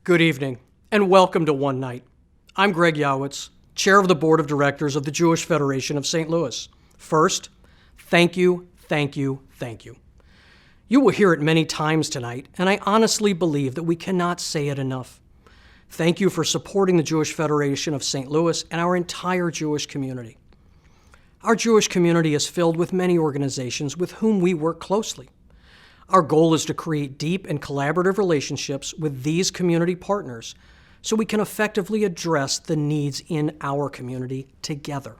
Good evening, and welcome to One Night. I'm Greg Yawitz, Chair of the Board of Directors of the Jewish Federation of St. Louis. First, thank you, thank you, thank you. You will hear it many times tonight, and I honestly believe that we cannot say it enough. Thank you for supporting the Jewish Federation of St. Louis and our entire Jewish community. Our Jewish community is filled with many organizations with whom we work closely. Our goal is to create deep and collaborative relationships with these community partners so we can effectively address the needs in our community together.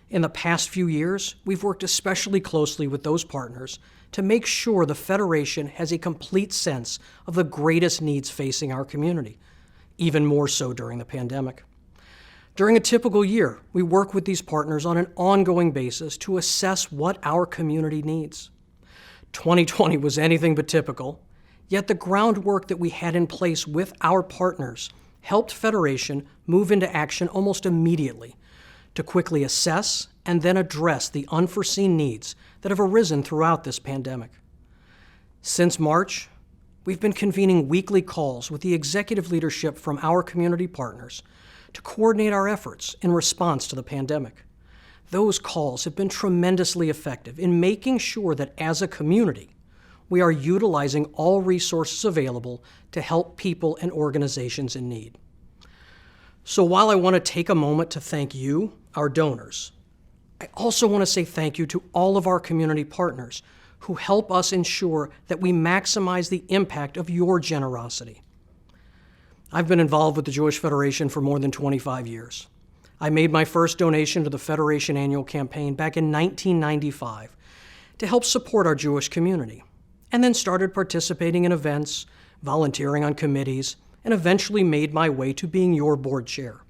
In the past few years, we've worked especially closely with those partners to make sure the Federation has a complete sense of the greatest needs facing our community, even more so during the pandemic. During a typical year, we work with these partners on an ongoing basis to assess what our community needs. 2020 was anything but typical, yet the groundwork that we had in place with our partners helped Federation move into action almost immediately to quickly assess and then address the unforeseen needs that have arisen throughout this pandemic. Since March, we've been convening weekly calls with the executive leadership from our community partners to coordinate our efforts in response to the pandemic. Those calls have been tremendously effective in making sure that as a community, we are utilizing all resources available to help people and organizations in need. So while I want to take a moment to thank you, our donors, I also want to say thank you to all of our community partners who help us ensure that we maximize the impact of your generosity. I've been involved with the Jewish Federation for more than 25 years. I made my first donation to the Federation annual campaign back in 1995 to help support our Jewish community, and then started participating in events, volunteering on committees, and eventually made my way to being your board chair.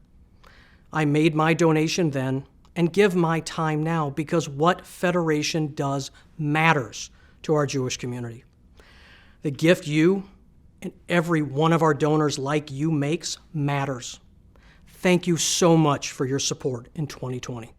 I made my donation then and give my time now because what Federation does matters to our Jewish community. The gift you and every one of our donors like you makes matters. Thank you so much for your support in 2020.